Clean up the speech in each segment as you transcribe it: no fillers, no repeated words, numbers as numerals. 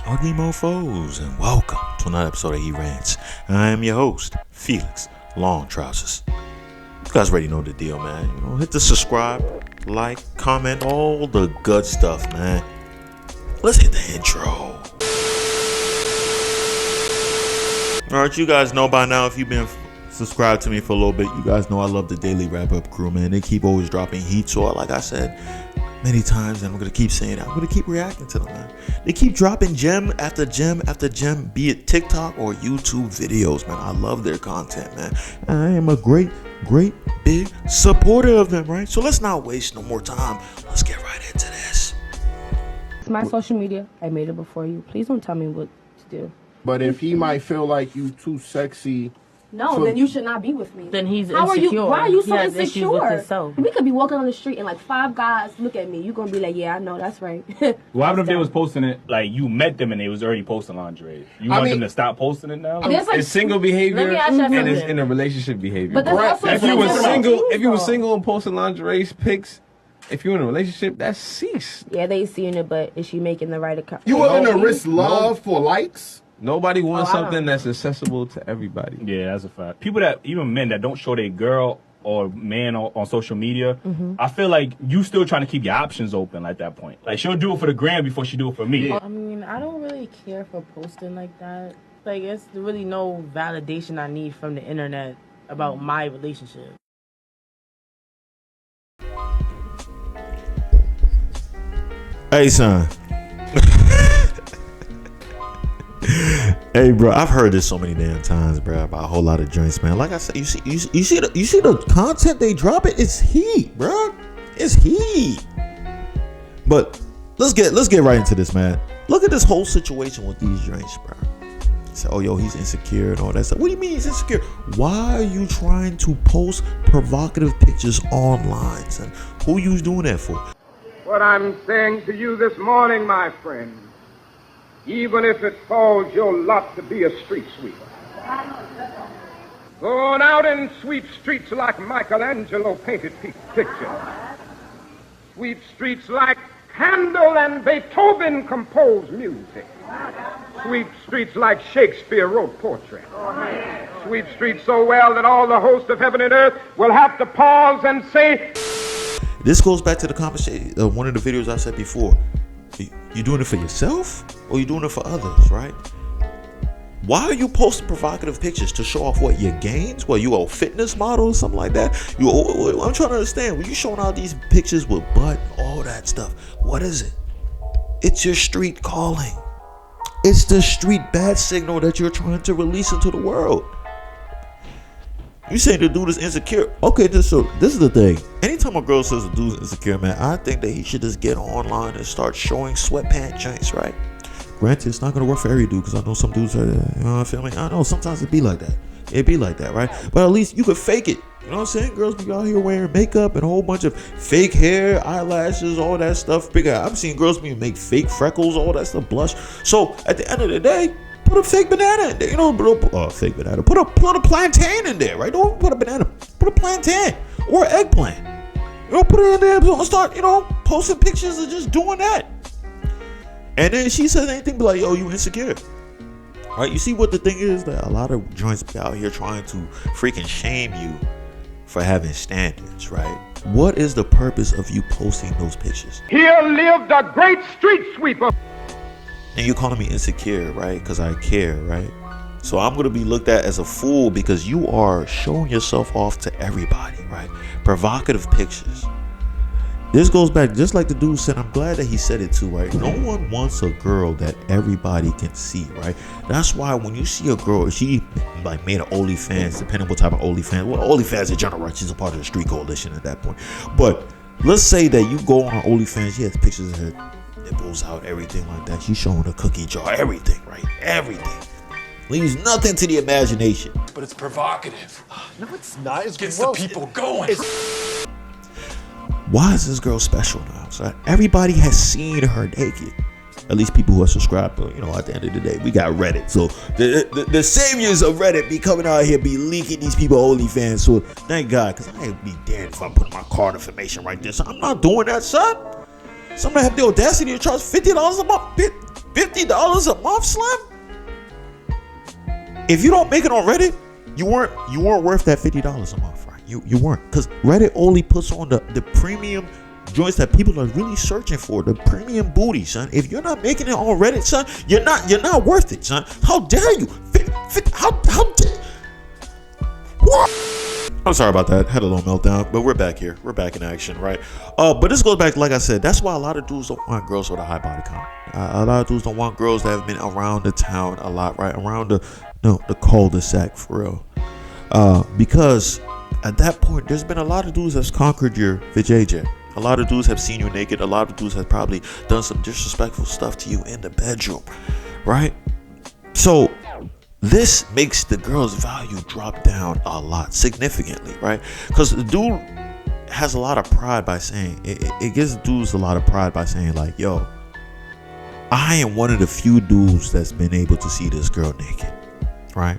Ugly mofos, and welcome to another episode of He Rants. I am your host, Felix Long Trousers. You guys already know the deal, man. Hit the subscribe, like, comment, all the good stuff, man. Let's hit the intro. Alright, you guys know by now, if you've been subscribed to me for a little bit, you guys know I love the Daily Wrap Up crew, man. They keep always dropping heat, so like I said many times, and I'm going to keep saying it, I'm going to keep reacting to them, man. They keep dropping gem after gem after gem, be it TikTok or YouTube videos, man. I love their content, man. I am a great big supporter of them, right? So let's not waste no more time. Let's get right into this. It's my social media. I made it before you. Please don't tell me what to do. But if he might feel like you too sexy, No, then you should not be with me. Then he's How insecure. are you? Why are you so He has issues with insecure? himself. We could be walking on the street and like 5 guys look at me. You gonna be like, yeah, I know, that's right. What happened if they was posting it, like you met them and they was already posting lingerie? You want them to stop posting it now? There's like, it's single behavior Let me ask you and it's something. in a relationship behavior. but there's also if you were something single, about if you were you, single and posting lingerie pics, if you're in a relationship, that's cease. yeah, they seeing it, but is she making the right account? You willing to risk love for likes? Nobody wants I don't something know. that's accessible to everybody. Yeah, that's a fact. People that, even men that don't show their girl or man on social media, I feel like you still trying to keep your options open at that point. Like she'll do it for the gram before she do it for me. I mean, I don't really care for posting like that. Like, it's really no validation I need from the internet about my relationship. Hey, son. Hey, bro, I've heard this so many damn times, bro, about a whole lot of joints, man. Like I said, you see the content they drop it. It's heat, bro. It's heat. But let's get right into this, man. Look at this whole situation with these joints, bro. Say, oh, yo, he's insecure and all that stuff. What do you mean he's insecure? Why are you trying to post provocative pictures online, son? Who you doing that for? What I'm saying to you this morning, my friend, even if it falls your lot to be a street sweeper, going out and sweep streets like Michelangelo painted pictures, sweep streets like Handel and Beethoven composed music, sweep streets like Shakespeare wrote poetry, sweep streets so well that all the hosts of heaven and earth will have to pause and say, This goes back to the conversation, one of the videos I said before. You doing it for yourself or you doing it for others, right? Why are you posting provocative pictures? To show off what, your gains? Well, you a fitness model or something like that? I'm trying to understand. When you showing out these pictures with butt, all that stuff, what is it? It's your street calling. It's the street bad signal that you're trying to release into the world. You saying the dude is insecure? Okay, this is the thing. Anytime a girl says a dude's insecure, man, I think that he should just get online and start showing sweatpant joints, right? Granted, it's not gonna work for every dude, because I know some dudes are, you know what I feel me? I know sometimes it be like that. It be like that, right? But at least you could fake it. You know what I'm saying? Girls be out here wearing makeup and a whole bunch of fake hair, eyelashes, all that stuff. I've seen girls make fake freckles, all that stuff, blush. So at the end of the day, put a fake banana in there, fake banana. Put a plantain in there, right? Don't put a banana. Put a plantain or an eggplant. Put it in there and start, posting pictures of just doing that. And then she says anything, be like, yo, you insecure. Right? You see what the thing is? That a lot of joints be out here trying to freaking shame you for having standards, right? What is the purpose of you posting those pictures? here lived a great street sweeper. And you're calling me insecure, right? Because I care, right? So I'm going to be looked at as a fool because you are showing yourself off to everybody, right? Provocative pictures. This goes back, just like the dude said, I'm glad that he said it too, right? No one wants a girl that everybody can see, right? That's why when you see a girl, she made an OnlyFans, depending on what type of OnlyFans. Well, OnlyFans in general, right? She's a part of the street coalition at that point. But let's say that you go on her OnlyFans, she has pictures of her nipples out, everything like that. She's showing a cookie jar, everything, right? Everything. Leaves nothing to the imagination. But it's provocative. No, it's not. It's Gets gross. the people going. Why is this girl special now? So everybody has seen her naked. At least people who are subscribed. But, at the end of the day, we got Reddit. So the saviors of Reddit be coming out here, be leaking these people OnlyFans. So thank God, because I ain't be damned if I put my card information right there. So I'm not doing that, son. Somebody have the audacity to charge $50 a month. $50 a month, Slim? If you don't make it on Reddit, you weren't worth that $50 a month, right? You weren't, because Reddit only puts on the premium joints that people are really searching for, the premium booty, son. If you're not making it on Reddit, son, you're not worth it, son. How dare you? How dare? I'm sorry about that. Had a little meltdown, but we're back here. We're back in action, right? But this goes back, like I said, that's why a lot of dudes don't want girls with a high body count. A lot of dudes don't want girls that have been around the town a lot, right? Around the cul-de-sac, for real. Because at that point, there's been a lot of dudes that's conquered your vajayjay. A lot of dudes have seen you naked. A lot of dudes have probably done some disrespectful stuff to you in the bedroom, right? So this makes the girl's value drop down a lot, significantly, right? Because the dude has a lot of pride by saying, it gives dudes a lot of pride by saying, like, yo, I am one of the few dudes that's been able to see this girl naked, right?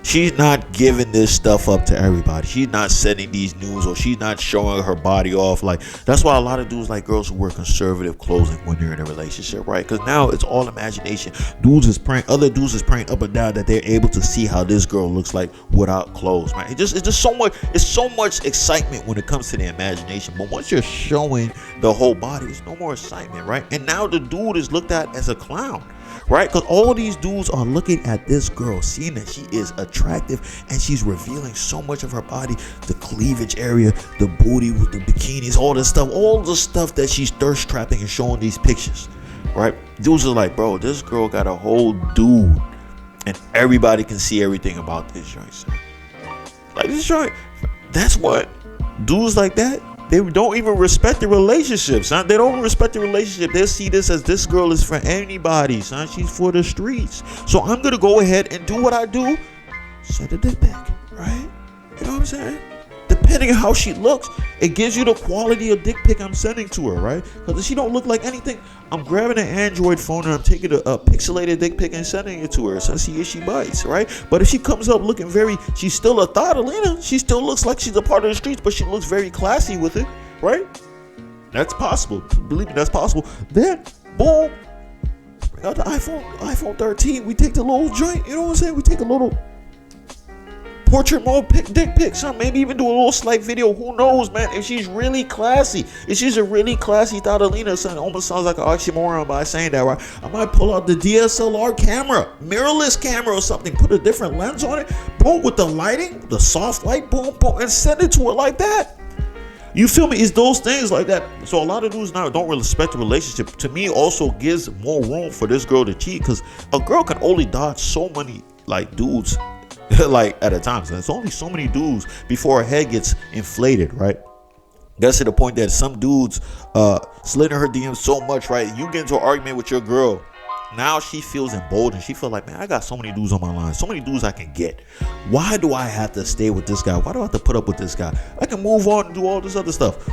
She's not giving this stuff up to everybody. She's not sending these news, or she's not showing her body off. Like, that's why a lot of dudes like girls who wear conservative clothing when they're in a relationship, right? Because now it's all imagination. Other dudes is praying up and down that they're able to see how this girl looks like without clothes, man. It's just so much. It's so much excitement when it comes to the imagination. But once you're showing the whole body, there's no more excitement, right? And now the dude is looked at as a clown, right? Because all these dudes are looking at this girl, seeing that she is attractive and she's revealing so much of her body, the cleavage area, the booty with the bikinis, all the stuff that she's thirst trapping and showing these pictures, right? Dudes are like, bro, this girl got a whole dude and everybody can see everything about this joint, son. Like, this joint, that's what dudes like that, they don't even respect the relationship, son. They don't respect the relationship. They'll see this as, this girl is for anybody, son. She's for the streets. So I'm going to go ahead and do what I do. Send a dick pic, right? You know what I'm saying? Depending on how she looks, it gives you the quality of dick pic I'm sending to her, right? Because if she don't look like anything, I'm grabbing an Android phone and I'm taking a pixelated dick pic and sending it to her, so see if she bites, right? But if she comes up looking she's still a Thoughtalina. She still looks like she's a part of the streets, but she looks very classy with it, right? That's possible. Believe me, that's possible. Then, boom, bring out the iPhone 13. We take the little joint, you know what I'm saying? We take a little portrait mode dick pic, son. Maybe even do a little slight video. Who knows, man? If she's really classy, if she's a really classy Thoughtalina, son, it almost sounds like an oxymoron by saying that, right? I might pull out the DSLR camera, mirrorless camera or something, put a different lens on it, boom, with the lighting, the soft light, boom, boom, and send it to her like that. You feel me? It's those things like that. So a lot of dudes now don't really respect the relationship. To me, also gives more room for this girl to cheat, because a girl can only dodge so many, like, dudes like at a time. So there's only so many dudes before her head gets inflated, right? That's to the point that some dudes slid in her DMs so much, right? You get into an argument with your girl, now she feels emboldened. She feels like, man, I got so many dudes on my line, so many dudes I can get. Why do I have to stay with this guy? Why do I have to put up with this guy? I can move on and do all this other stuff.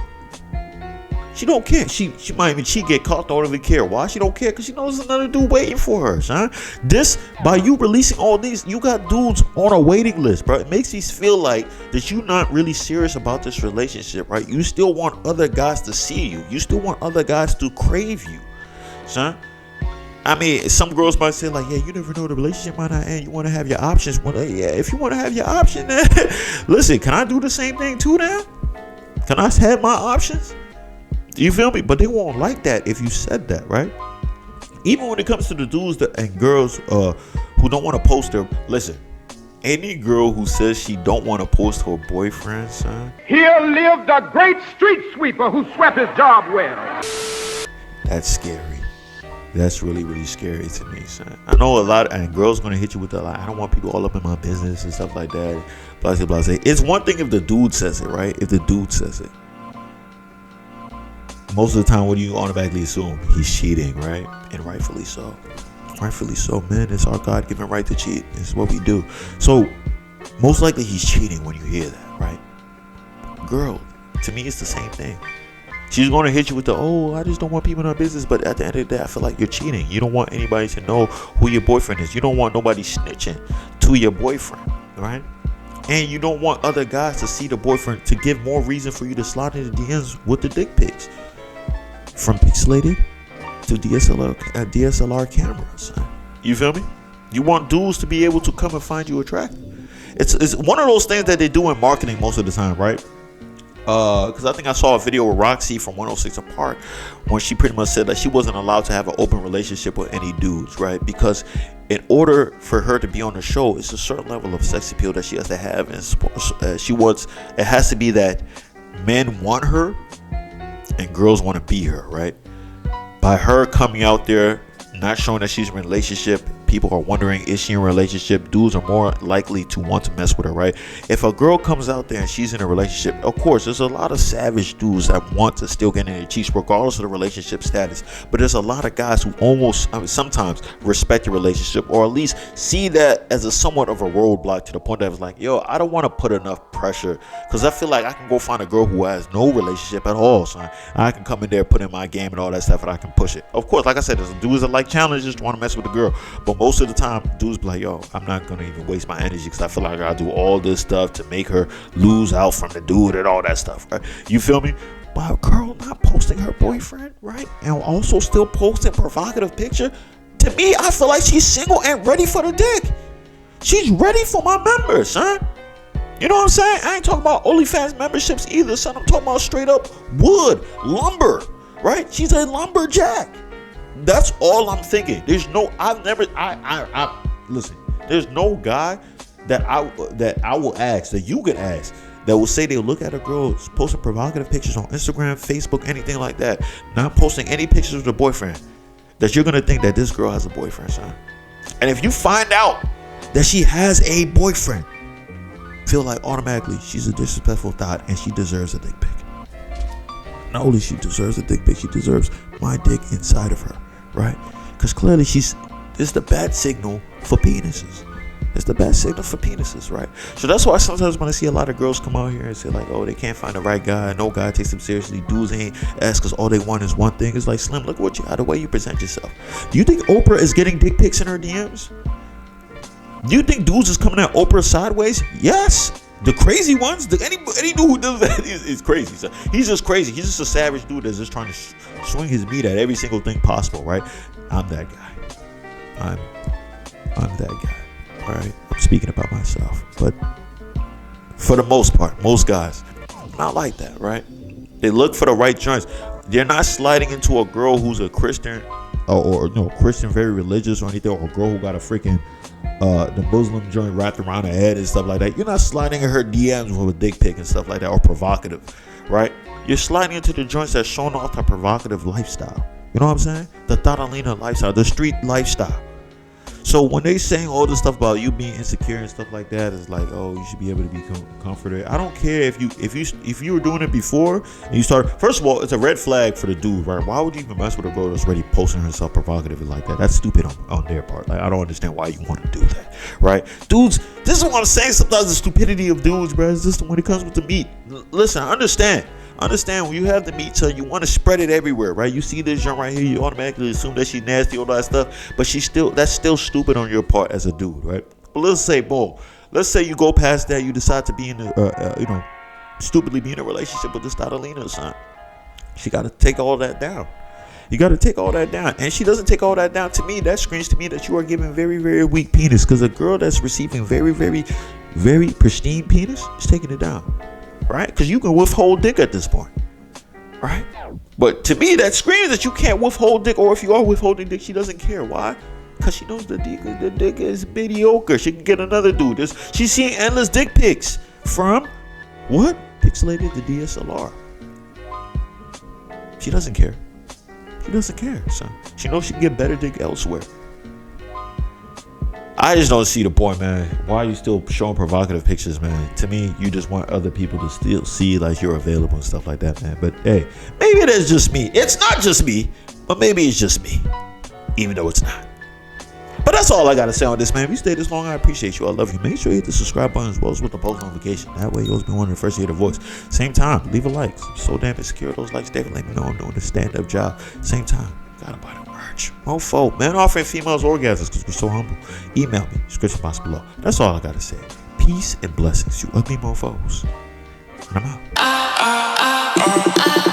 She don't care. She might even cheat, get caught, don't even care. Why she don't care? Because she knows there's another dude waiting for her, son. This, by you releasing all these, you got dudes on a waiting list, bro. It makes me feel like that you're not really serious about this relationship, right? You still want other guys to see you. You still want other guys to crave you, son. I mean, some girls might say like, yeah, you never know, the relationship might not end. You want to have your options. Well, yeah, if you want to have your option, then listen, can I do the same thing too now? Can I have my options? You feel me? But they won't like that if you said that, right? Even when it comes to the dudes and girls who don't want to post their, listen, any girl who says she don't want to post her boyfriend, son, Here lived a great street sweeper who swept his job well. that's scary. That's really, really scary to me, son. I know a lot, and girls gonna hit you with the like, I don't want people all up in my business and stuff like that. Blah, blah, blah. It's one thing if the dude says it, right? If the dude says it. Most of the time, what do you automatically assume? He's cheating, right? And rightfully so. Rightfully so, man. It's our God-given right to cheat. It's what we do. So, most likely he's cheating when you hear that, right? Girl, to me, it's the same thing. She's going to hit you with the, oh, I just don't want people in our business. But at the end of the day, I feel like you're cheating. You don't want anybody to know who your boyfriend is. You don't want nobody snitching to your boyfriend, right? And you don't want other guys to see the boyfriend to give more reason for you to slide into the DMs with the dick pics. From pixelated to DSLR cameras. You feel me? You want dudes to be able to come and find you attractive. It's one of those things that they do in marketing most of the time, right? Because I think I saw a video with Roxy from 106 Apart when she pretty much said that she wasn't allowed to have an open relationship with any dudes, right? Because in order for her to be on the show, it's a certain level of sex appeal that she has to have, and it has to be that men want her and girls want to be her, right? By her coming out there, not showing that she's in a relationship, people are wondering, is she in a relationship? Dudes are more likely to want to mess with her, right? If a girl comes out there and she's in a relationship, of course, there's a lot of savage dudes that want to still get in their cheeks regardless of the relationship status. But there's a lot of guys who sometimes respect the relationship, or at least see that as a somewhat of a roadblock, to the point that it's like, yo, I don't want to put enough pressure, because I feel like I can go find a girl who has no relationship at all, son. I can come in there, put in my game and all that stuff, and I can push it. Of course, like I said, there's dudes that like challenges, want to mess with the girl, but most of the time dudes be like, yo, I'm not gonna even waste my energy because I feel like I gotta do all this stuff to make her lose out from the dude and all that stuff, right? You feel me? But a girl not posting her boyfriend, right, and also still posting provocative picture, to me, I feel like she's single and ready for the dick. She's ready for my members, son. You know what I'm saying? I ain't talking about OnlyFans memberships either, son. I'm talking about straight up wood, lumber, right? She's a lumberjack. That's all I'm thinking. There's no, listen, there's no guy that I will ask, that you can ask, that will say they'll look at a girl posting provocative pictures on Instagram, Facebook, anything like that, not posting any pictures of their boyfriend, that you're going to think that this girl has a boyfriend, son. And if you find out that she has a boyfriend, feel like automatically she's a disrespectful thought and she deserves a dick pic. Not only she deserves a dick pic, she deserves my dick inside of her, right? Because clearly it's the bad signal for penises. It's the bad signal for penises, right? So that's why sometimes when I see a lot of girls come out here and say like, oh, they can't find the right guy, no guy takes them seriously, dudes ain't ask because all they want is one thing. It's like, Slim, look what the way you present yourself. Do you think Oprah is getting dick pics in her DMs? Do you think dudes is coming at Oprah sideways? Yes. The crazy ones, any dude who does that is crazy. So he's just crazy. He's just a savage dude that's just trying to swing his meat at every single thing possible, right? I'm that guy. I'm that guy. All right. I'm speaking about myself, but for the most part, most guys not like that, right? They look for the right joints. They're not sliding into a girl who's a Christian or no Christian, very religious or anything, or a girl who got a freaking the Muslim joint wrapped around her head and stuff like that. You're not sliding in her DMs with a dick pic and stuff like that, or provocative, right? You're sliding into the joints that's showing off the provocative lifestyle. You know what I'm saying? The Tatalina lifestyle, the street lifestyle. So when they saying all this stuff about you being insecure and stuff like that, it's like, oh, you should be able to be comforted. I don't care if you were doing it before and you start. First of all, it's a red flag for the dude, right? Why would you even mess with a girl that's already posting herself provocatively like that? That's stupid on their part. Like, I don't understand why you want to do that, right? Dudes, this is what I'm saying. Sometimes the stupidity of dudes, bro, is just when it comes with the meat. Listen, understand when you have the meat, so you want to spread it everywhere, right? You see this junk right here, you automatically assume that she's nasty, all that stuff, but that's still stupid on your part as a dude, right? But let's say you go past that, you decide to be in stupidly be in a relationship with this Tatalina, son. She got to take all that down. You got to take all that down, and she doesn't take all that down. To me, that screams to me that you are giving very, very weak penis, because a girl that's receiving very, very, very pristine penis is taking it down. Right? Because you can withhold dick at this point. Right? But to me, that screams that you can't withhold dick, or if you are withholding dick, she doesn't care. Why? Because she knows the dick is mediocre. She can get another dude. She's seeing endless dick pics from what? Pixelated the DSLR. She doesn't care. She doesn't care, son. She knows she can get better dick elsewhere. I just don't see the point, man. Why are you still showing provocative pictures, man? To me, you just want other people to still see like you're available and stuff like that, man. But hey, maybe it is just me. It's not just me, but maybe it's just me, even though it's not. But that's all I gotta say on this, man. If you stayed this long, I appreciate you. I love you. Make sure you hit the subscribe button as well as with the post notification. That way, you'll be one of the first to hear the voice. Same time, leave a like. I'm so damn insecure. Those likes definitely let me know I'm doing the stand-up job. Same time, gotta buy the merch. Mofo, man, offering females orgasms because we're so humble. Email me, description box below. That's all I gotta say. Peace and blessings, you ugly mofos. And I'm out.